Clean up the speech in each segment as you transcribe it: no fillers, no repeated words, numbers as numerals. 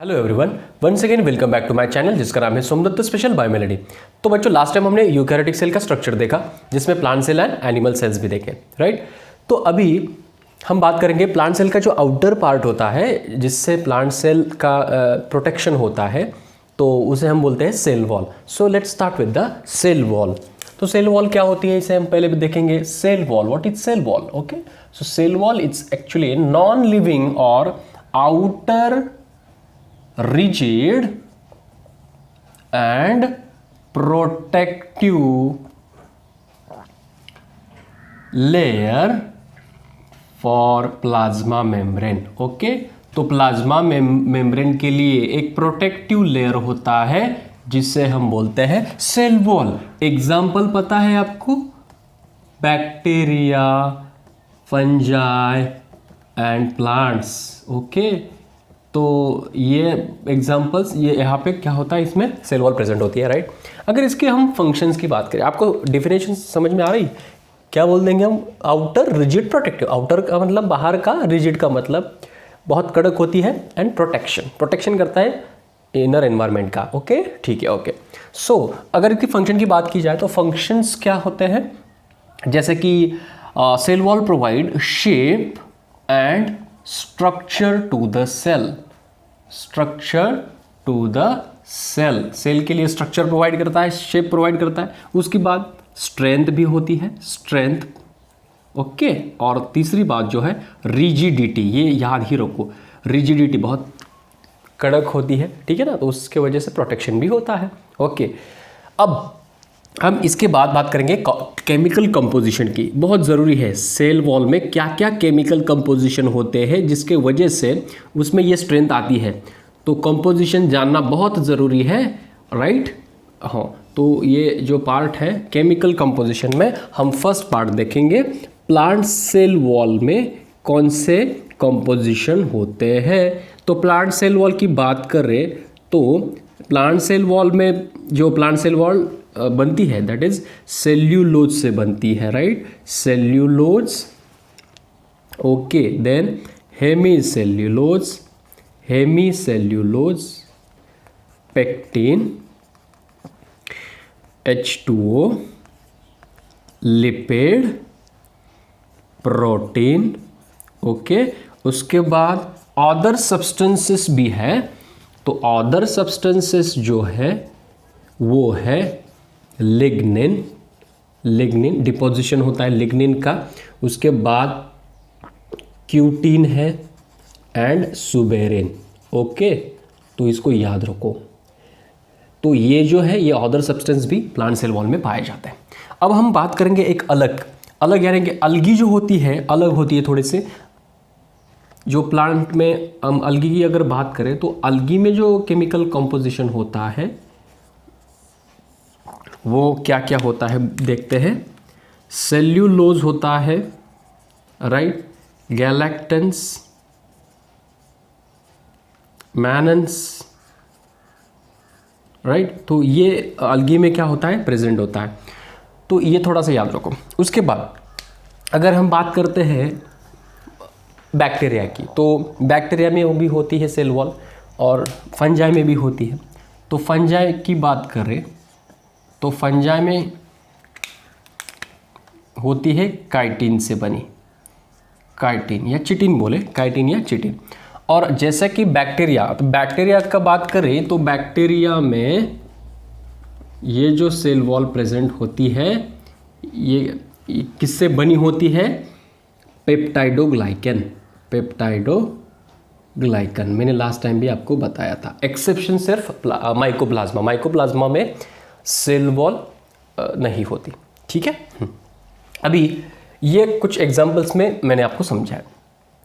Hello everyone, once again welcome back to my channel जिसका नाम है सोमदत्त स्पेशल बायोमेलोडी। तो बच्चों, लास्ट टाइम हमने यूकैरियोटिक सेल का स्ट्रक्चर देखा जिसमें plant cell and animal cells भी देखे, राइट। तो अभी हम बात करेंगे प्लांट सेल का जो आउटर पार्ट होता है जिससे प्लांट सेल का प्रोटेक्शन होता है, तो उसे हम बोलते हैं cell wall. So let's start with the cell wall. तो सेल वॉल क्या होती है इसे हम पहले भी देखेंगे। Cell wall, what is cell wall? Okay, so cell wall it's actually non living और outer rigid and protective layer for plasma membrane। Okay, तो प्लाज्मा मेम्ब्रेन के लिए एक प्रोटेक्टिव लेयर होता है जिसे हम बोलते हैं सेल वॉल। एग्जाम्पल पता है आपको? Bacteria, fungi and plants. Okay, तो ये एग्जांपल्स, ये यहाँ पे क्या होता है, इसमें सेल वॉल प्रेजेंट होती है, राइट। अगर इसके हम फंक्शंस की बात करें, आपको डिफिनेशन समझ में आ रही? क्या बोल देंगे हम? Outer rigid protective. आउटर का मतलब बाहर का, रिजिड का मतलब बहुत कड़क होती है, एंड प्रोटेक्शन करता है इनर एनवायरनमेंट का। ओके, ठीक है, ओके। सो अगर इसकी फंक्शन की बात की जाए तो फंक्शंस क्या होते हैं, जैसे कि cell wall provide shape and structure to the cell. Structure to the cell, cell के लिए स्ट्रक्चर प्रोवाइड करता है, शेप प्रोवाइड करता है। उसके बाद स्ट्रेंथ भी होती है, स्ट्रेंथ। ओके, और तीसरी बात जो है रिजिडिटी, ये याद ही रखो, रिजिडिटी बहुत कड़क होती है, ठीक है ना, तो उसके वजह से प्रोटेक्शन भी होता है। ओके, अब हम इसके बाद बात करेंगे केमिकल कंपोजिशन की। बहुत ज़रूरी है, सेल वॉल में क्या क्या केमिकल कंपोजिशन होते हैं जिसके वजह से उसमें ये स्ट्रेंथ आती है, तो कंपोजिशन जानना बहुत ज़रूरी है, राइट। हाँ, तो ये जो पार्ट है केमिकल कंपोजिशन में, हम फर्स्ट पार्ट देखेंगे प्लांट सेल वॉल में कौन से कंपोजिशन होते हैं। तो प्लांट सेल वॉल की बात करें तो प्लांट सेल वॉल में जो प्लांट सेल वॉल बनती है दैट इज सेल्यूलोज से बनती है, right, cellulose. Okay, then hemicellulose, pectin, H2O, lipid, protein. Okay, उसके बाद अदर सब्सटेंसेस भी है। तो अदर सब्सटेंसेस जो है वो है लिग्निन डिपोजिशन होता है लिग्निन का। उसके बाद क्यूटीन है एंड सुबेरिन। ओके, तो इसको याद रखो। तो ये जो है ये अदर सब्सटेंस भी प्लांट सेल वॉल में पाए जाते हैं। अब हम बात करेंगे एक अलग यानी कि अलगी जो होती है, अलग होती है थोड़े से। जो प्लांट में हम अलगी की अगर बात करें तो अलगी में जो केमिकल कंपोजिशन होता है वो क्या क्या होता है देखते हैं। सेल्यूलोज होता है, राइट, गैलेक्टेंस, मैनन्स, राइट। तो ये अलगी में क्या होता है, प्रेजेंट होता है। तो ये थोड़ा सा याद रखो। उसके बाद अगर हम बात करते हैं बैक्टीरिया की, तो बैक्टीरिया में वो भी होती है सेल वॉल, और फंजाई में भी होती है। तो फंजाई की बात करें तो फंजाई में होती है काइटिन से बनी, काइटिन या चिटिन बोले, काइटिन या चिटिन। और जैसे कि बैक्टीरिया, तो बैक्टीरिया का बात करें तो बैक्टीरिया में ये जो सेल वॉल प्रेजेंट होती है ये किससे बनी होती है? पेप्टाइडोग्लाइकन, मैंने लास्ट टाइम भी आपको बताया था। एक्सेप्शन सिर्फ माइकोप्लाज्मा में सेल वॉल नहीं होती, ठीक है। अभी ये कुछ एग्जांपल्स में मैंने आपको समझाया।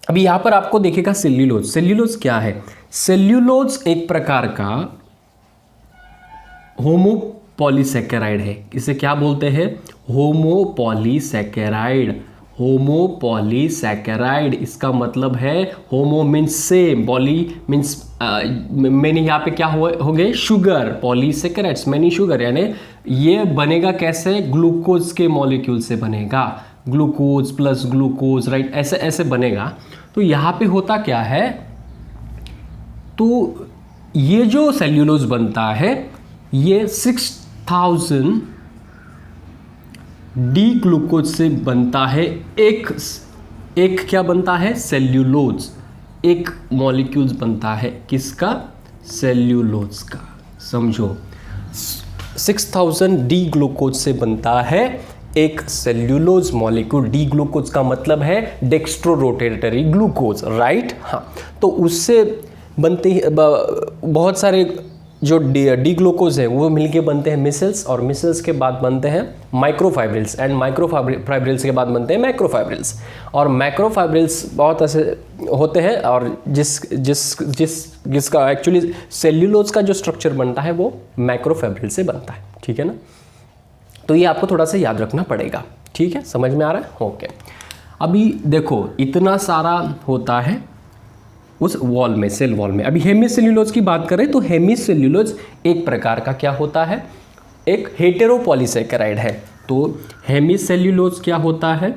अभी यहाँ पर आपको देखेगा सेल्यूलोज क्या है? सेल्यूलोज एक प्रकार का होमोपॉलीसैकेराइड है। इसे क्या बोलते हैं? होमोपॉलीसैकेराइड। इसका मतलब है होमो मीन्स सेम, पॉली मीन्स मैंने यहाँ पे क्या हो गए? शुगर, पॉलीसैकेराइड्स मैनी शुगर, यानी ये बनेगा कैसे? ग्लूकोज के मॉलिक्यूल से बनेगा, ग्लूकोज प्लस ग्लूकोज, राइट, ऐसे ऐसे बनेगा। तो यहाँ पे होता क्या है, तो ये जो सेल्यूलोज बनता है ये 6000 डी ग्लूकोज से बनता है। एक क्या बनता है? सेल्यूलोज। एक मॉलिक्यूल्स बनता है किसका? सेल्यूलोज का। समझो, 6000 डी ग्लूकोज से बनता है एक सेल्यूलोज मॉलिक्यूल। डी ग्लूकोज का मतलब है डेक्स्ट्रो रोटेटरी ग्लूकोज, राइट? हाँ, तो उससे बनते ही बहुत सारे जो डी ग्लूकोज है वो मिलके बनते हैं मिसल्स, और मिसल्स के बाद बनते हैं माइक्रोफाइब्रिल्स, एंड माइक्रोफाइब्रिल्स के बाद बनते हैं मैक्रोफाइब्रिल्स। और मैक्रोफाइब्रिल्स बहुत ऐसे होते हैं, और जिसका एक्चुअली सेल्यूलोज का जो स्ट्रक्चर बनता है वो मैक्रोफाइब्रिल से बनता है, ठीक है ना? तो ये आपको थोड़ा सा याद रखना पड़ेगा, ठीक है? समझ में आ रहा है? ओके। अभी देखो इतना सारा होता है उस वॉल में, सेल वॉल में। अभी हेमीसेल्यूलोज की बात करें तो हेमीसेल्यूलोज एक प्रकार का क्या होता है? एक हेटेरोपॉलीसेकेराइड है। तो हेमीसेल्यूलोज क्या होता है?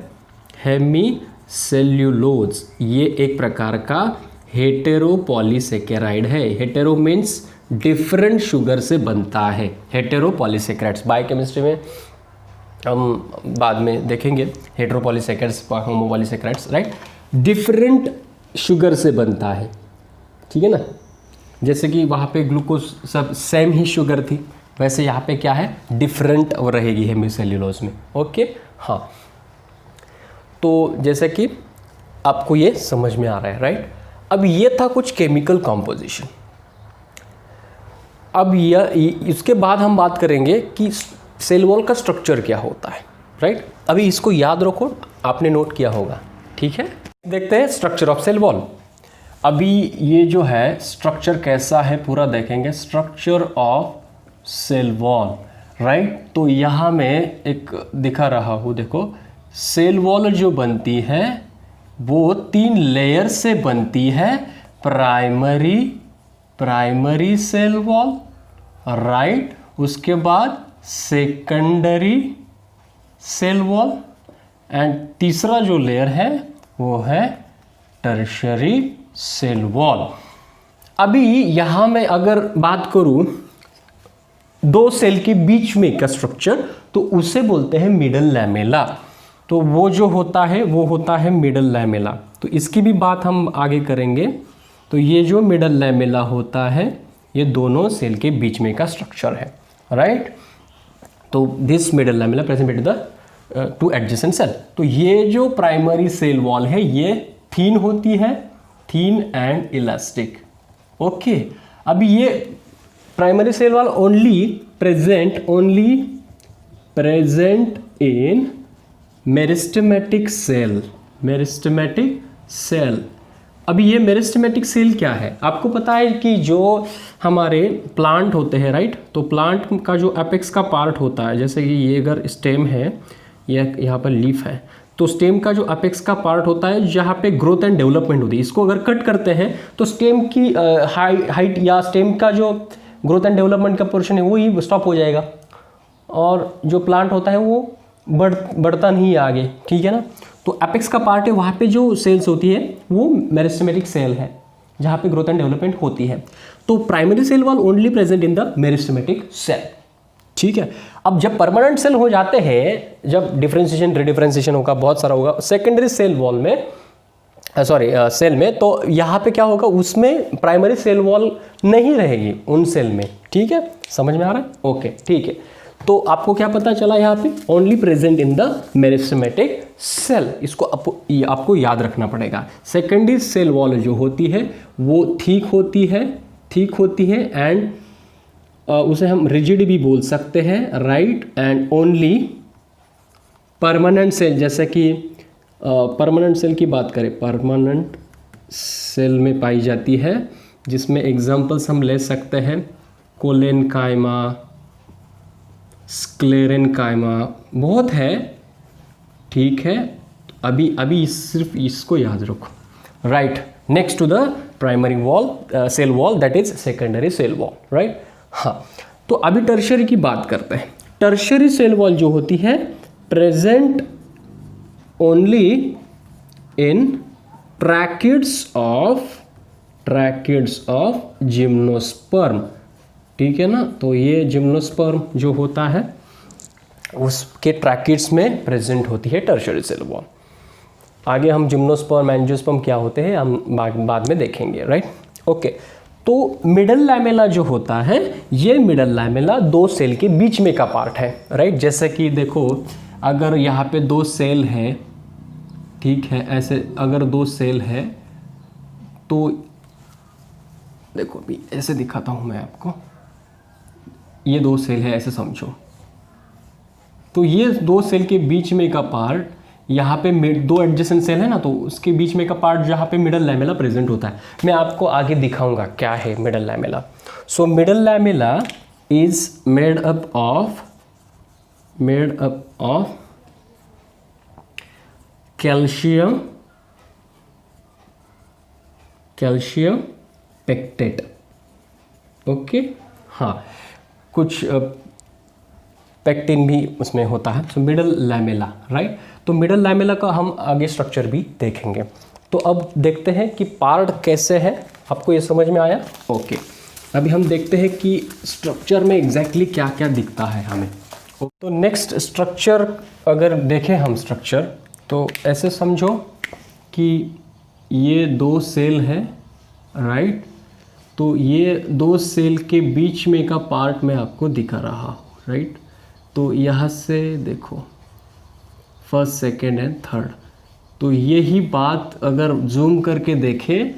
हेमीसेल्यूलोज ये एक प्रकार का हेटेरोपॉलीसेकेराइड है। हेटेरो मीन्स डिफरेंट शुगर से बनता है। हेटेरोपॉलीसेकेराइड्स बायोकेमिस्ट्री में हम बाद में देखेंगे। हेटेरोपॉलीसेकेराइड्स, होमोपॉलीसेकेराइड्स, राइट? डिफरेंट शुगर से बनता है, ठीक है ना? जैसे कि वहाँ पे ग्लूकोज सब सेम ही शुगर थी, वैसे यहाँ पे क्या है? डिफरेंट रहेगी हेमीसेल्यूलोज में। ओके, हाँ। तो जैसे कि आपको ये समझ में आ रहा है, राइट? अब ये था कुछ केमिकल कॉम्पोजिशन। अब इसके बाद हम बात करेंगे कि सेल वॉल का स्ट्रक्चर क्या होता है, राइट? अभी इसको याद रखो, आपने नोट किया होगा, ठीक है? देखते हैं स्ट्रक्चर ऑफ सेल वॉल। अभी ये जो है स्ट्रक्चर कैसा है पूरा देखेंगे। Structure of cell wall, right? तो यहाँ मैं एक दिखा रहा हूँ, देखो सेल वॉल जो बनती है वो 3 लेयर से बनती है। Primary cell wall, right? उसके बाद सेकेंडरी सेल वॉल, एंड तीसरा जो लेयर है वो है टर्शियरी सेल वॉल। अभी यहाँ मैं अगर बात करूँ 2 सेल के बीच में का स्ट्रक्चर, तो उसे बोलते हैं मिडल लैमेला। तो वो जो होता है वो होता है मिडल लैमेला। तो इसकी भी बात हम आगे करेंगे। तो ये जो मिडल लैमेला होता है ये दोनों सेल के बीच में का स्ट्रक्चर है, राइट? तो this middle lamella present between the 2 adjacent cell. तो ये जो प्राइमरी सेल वॉल है ये थीन होती है, थीन एंड इलास्टिक। ओके, अभी ये primary cell wall only present in meristematic cell. अभी ये मेरिस्टेमेटिक सेल क्या है? आपको पता है कि जो हमारे प्लांट होते हैं, राइट? तो प्लांट का जो एपेक्स का पार्ट होता है, जैसे कि ये अगर स्टेम है, ये यहाँ पर लीफ है, तो स्टेम का जो एपेक्स का पार्ट होता है जहाँ पे ग्रोथ एंड डेवलपमेंट होती है, इसको अगर कट करते हैं तो स्टेम की हाइट या स्टेम का जो ग्रोथ एंड डेवलपमेंट का पोर्शन है वो ही स्टॉप हो जाएगा, और जो प्लांट होता है वो बढ़ता नहीं आगे, ठीक है ना? तो एपेक्स का पार्ट है, वहाँ पे जो सेल्स होती है वो मेरिस्टेमेटिक सेल है जहाँ पे ग्रोथ एंड डेवलपमेंट होती है। तो primary cell wall only present in the meristematic cell, ठीक है? अब जब परमानेंट सेल हो जाते हैं, जब डिफरेंशिएशन रिडिफरेंशिएशन होगा, बहुत सारा होगा सेकेंडरी सेल वॉल में, सेल में, तो यहाँ पे क्या होगा? उसमें प्राइमरी सेल वॉल नहीं रहेगी उन सेल में, ठीक है? समझ में आ रहा है? ओके, ठीक है। तो आपको क्या पता चला यहाँ पे? Only present in the meristematic cell. इसको आपको याद रखना पड़ेगा। सेकेंडरी सेल वॉल जो होती है वो ठीक होती है एंड उसे हम रिजिड भी बोल सकते हैं, right? And only permanent cell, जैसे कि परमानेंट सेल की बात करें, परमानेंट सेल में पाई जाती है, जिसमें एग्जांपल्स हम ले सकते हैं कोलेनकाइमा, स्क्लेरेनकाइमा, बहुत है, ठीक है? अभी सिर्फ इसको याद रखो, right? Next to the primary wall cell wall, that is secondary cell wall, right? हाँ, तो अभी टर्शियरी की बात करते हैं। टर्शियरी सेल वॉल जो होती है present only in tracheids of tracheids of gymnosperm, ठीक है ना। तो ये जिम्नोस्पर्म जो होता है उसके ट्रैकिड्स में प्रेजेंट होती है टर्शियरी सेल वॉल। आगे हम जिम्नोस्पर्म एंजियोस्पर्म क्या होते हैं हम बाद में देखेंगे, राइट। ओके, तो मिडल लैमेला जो होता है, ये मिडल लैमेला दो सेल के बीच में का पार्ट है, राइट। जैसे कि देखो, अगर यहाँ पे दो सेल है, ठीक है, ऐसे अगर दो सेल है तो देखो अभी ऐसे दिखाता हूँ मैं आपको, ये दो सेल है ऐसे समझो। तो ये दो सेल के बीच में का पार्ट, यहाँ पे दो एडजेसेंट सेल है ना, तो उसके बीच में का पार्ट जहाँ पे मिडल लैमेला प्रेजेंट होता है। मैं आपको आगे दिखाऊंगा क्या है middle lamella. So middle lamella is made up of calcium pectate. Okay, हाँ, कुछ पेक्टिन भी उसमें होता है। तो मिडल लैमेला, राइट। तो मिडल लैमेला का हम आगे स्ट्रक्चर भी देखेंगे। तो अब देखते हैं कि पार्ट कैसे है, आपको ये समझ में आया? ओके, अभी हम देखते हैं कि स्ट्रक्चर में एग्जैक्टली क्या क्या दिखता है हमें। तो नेक्स्ट स्ट्रक्चर अगर देखें हम स्ट्रक्चर, तो ऐसे समझो कि ये दो सेल है, राइट। तो ये दो सेल के बीच में का पार्ट मैं आपको दिखा रहा हूँ, राइट। तो यहाँ से देखो फर्स्ट, सेकेंड एंड थर्ड, तो यही बात अगर जूम करके देखें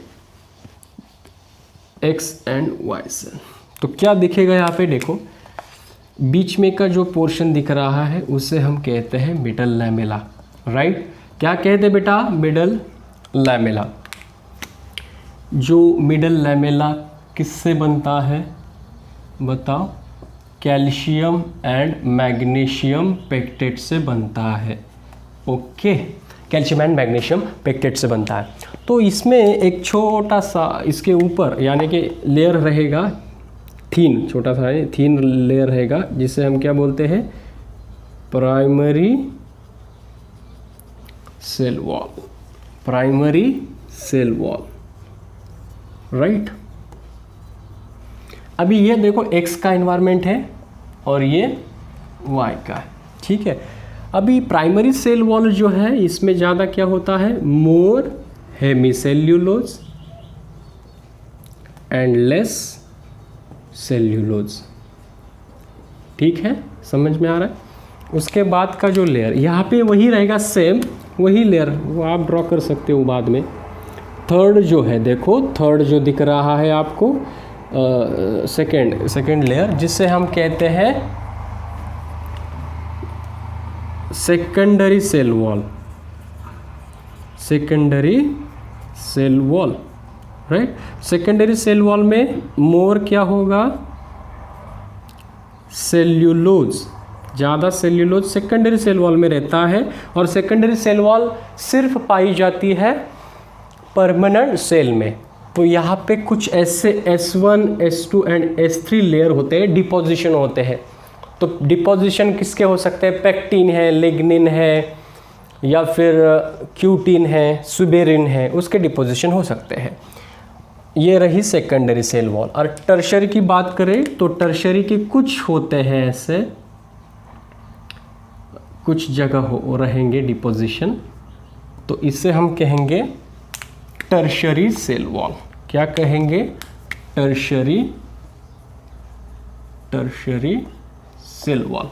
एक्स एंड वाई सेल, तो क्या दिखेगा यहाँ पे देखो, बीच में का जो पोर्शन दिख रहा है उसे हम कहते हैं मिडल लैमेला, राइट। क्या कहते हैं बेटा? Middle lamella. जो मिडल लैमेला किससे बनता है बताओ? कैल्शियम एंड मैग्नीशियम पेक्टेट से बनता है। Okay, calcium and magnesium pectate से बनता है। तो इसमें एक छोटा सा इसके ऊपर यानी कि लेयर रहेगा, थीन, छोटा सा थीन लेयर रहेगा, जिसे हम क्या बोलते हैं? Primary cell wall. Primary cell wall, right. अभी ये देखो एक्स का एनवायरनमेंट है और ये वाई का है, ठीक है। अभी प्राइमरी सेल वॉल जो है इसमें ज़्यादा क्या होता है? मोर हेमीसेल्यूलोज एंड लेस सेल्यूलोज, ठीक है, समझ में आ रहा है। उसके बाद का जो लेयर यहाँ पे वही रहेगा, सेम वही लेयर, वो आप ड्रॉ कर सकते हो बाद में। थर्ड जो है देखो, थर्ड जो दिख रहा है आपको, सेकेंड लेयर, जिसे हम कहते हैं secondary cell wall. Secondary cell wall, right. Secondary cell wall में मोर क्या होगा? सेल्यूलोज, ज़्यादा सेल्यूलोज सेकेंडरी सेल वॉल में रहता है। और सेकेंडरी सेल वॉल सिर्फ पाई जाती है परमानेंट सेल में। तो यहाँ पे कुछ ऐसे S1, S2 and S3 layer होते हैं, डिपोजिशन होते हैं। तो डिपोजिशन किसके हो सकते हैं? पेक्टिन है, लिग्निन है, या फिर क्यूटिन है, सुबेरिन है, उसके डिपोजिशन हो सकते हैं। ये रही सेकेंडरी सेल वॉल। और टर्शरी की बात करें तो टर्शरी के कुछ होते हैं ऐसे, कुछ जगह हो रहेंगे डिपोजिशन, तो इसे हम कहेंगे टर्शरी सेल वॉल। क्या कहेंगे? Tertiary cell wall.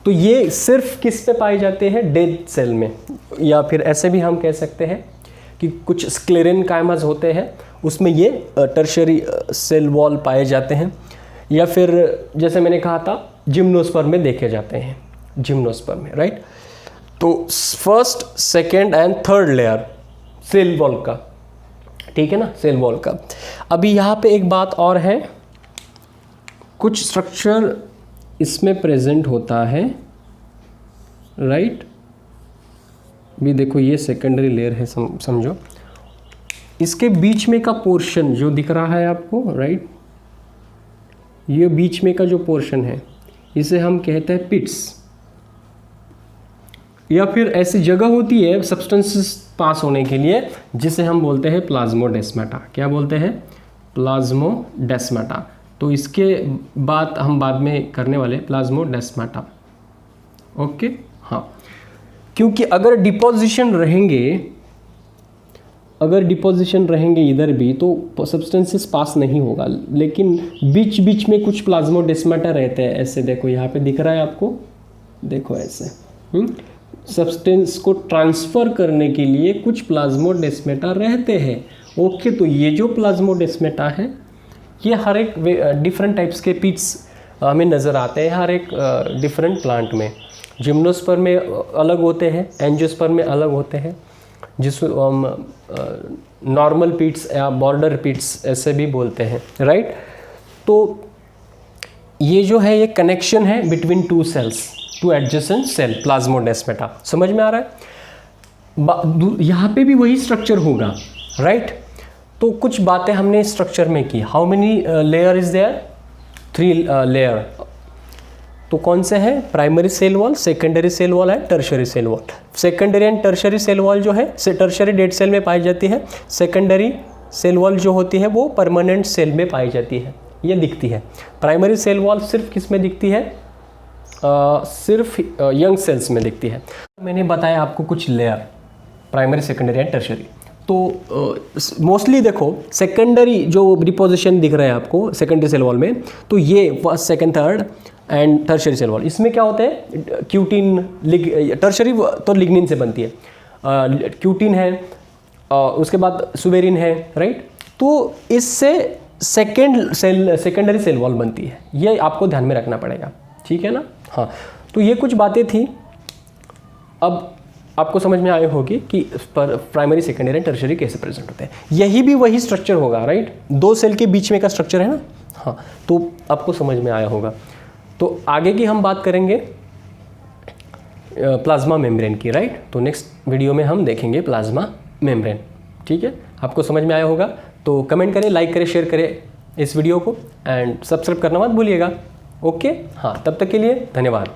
तो ये सिर्फ किस पे पाए जाते हैं? डेड सेल में। या फिर ऐसे भी हम कह सकते हैं कि कुछ स्क्लेरेनकाइमास होते हैं, उसमें ये टर्शरी सेल वॉल पाए जाते हैं। या फिर जैसे मैंने कहा था जिम्नोस्पर्म में देखे जाते हैं, जिम्नोस्पर्म में, राइट। तो first, second and third layer cell wall का, ठीक है ना, सेल वॉल का। अभी यहाँ पे एक बात और है, कुछ स्ट्रक्चर इसमें प्रेजेंट होता है, राइट। भी देखो ये सेकेंडरी लेयर है, समझो। इसके बीच में का पोर्शन जो दिख रहा है आपको, राइट, ये बीच में का जो पोर्शन है इसे हम कहते हैं पिट्स। या फिर ऐसी जगह होती है सब्सटेंसेस पास होने के लिए, जिसे हम बोलते हैं प्लाज्मोडेस्माटा। क्या बोलते हैं? प्लाज्मोडेस्माटा। तो इसके बाद हम बाद में करने वाले प्लाज्मोडेस्माटा। ओके, हाँ, क्योंकि अगर डिपोजिशन रहेंगे इधर भी तो सब्सटेंसेस पास नहीं होगा, लेकिन बीच बीच में कुछ प्लाज्मोडेस्माटा रहते हैं। ऐसे देखो, यहाँ पे दिख रहा है आपको, देखो ऐसे सब्सटेंस को ट्रांसफ़र करने के लिए कुछ प्लाज्मोडेस्माटा रहते हैं। ओके, तो ये जो प्लाज्मोडेस्माटा है ये हर एक डिफरेंट टाइप्स के पिट्स हमें नज़र आते हैं हर एक डिफरेंट प्लांट में। जिम्नोस्पर्म में अलग होते हैं, एंजियोस्पर्म में अलग होते हैं, जिसको हम नॉर्मल पिट्स या बॉर्डर पिट्स ऐसे भी बोलते हैं, राइट। तो ये जो है ये कनेक्शन है between two cells, two adjacent cell, plasmodesmata. समझ में आ रहा है? यहाँ पे भी वही स्ट्रक्चर होगा, राइट। तो कुछ बातें हमने स्ट्रक्चर में की। How many layer is there? 3 layer. तो कौन से हैं? Primary cell wall, secondary cell wall and tertiary cell wall. Secondary and tertiary cell wall जो है टर्शियरी डेड सेल में पाई जाती है। सेकेंडरी सेल वॉल जो होती है वो परमानेंट सेल में पाई जाती है, ये दिखती है। प्राइमरी सेल वॉल सिर्फ किस में दिखती है? सिर्फ यंग सेल्स में दिखती है। मैंने बताया आपको कुछ layer, primary, secondary and tertiary. तो मोस्टली देखो सेकेंडरी जो डिपोजिशन दिख रहा है आपको सेकेंडरी सेल वॉल में, तो ये first, second, third and tertiary cell wall, इसमें क्या होता है? क्यूटिन, टर्शियरी तो लिग्निन से बनती है, क्यूटिन है, उसके बाद सुबेरिन है, राइट। तो इससे सेकेंडरी सेल वॉल बनती है, ये आपको ध्यान में रखना पड़ेगा, ठीक है ना। हाँ, तो ये कुछ बातें थी। अब आपको समझ में आई होगी कि प्राइमरी, सेकेंडरी एंड टर्शियरी कैसे प्रेजेंट होते हैं। यही भी वही स्ट्रक्चर होगा, राइट। 2 सेल के बीच में का स्ट्रक्चर है ना। हाँ, तो आपको समझ में आया होगा। तो आगे की हम बात करेंगे प्लाज्मा मेम्ब्रेन की, राइट। तो नेक्स्ट वीडियो में हम देखेंगे प्लाज्मा मेम्ब्रेन, ठीक है। आपको समझ में आया होगा तो कमेंट करें, लाइक करें, शेयर करें इस वीडियो को एंड सब्सक्राइब करना मत भूलिएगा। ओके, हाँ, तब तक के लिए धन्यवाद।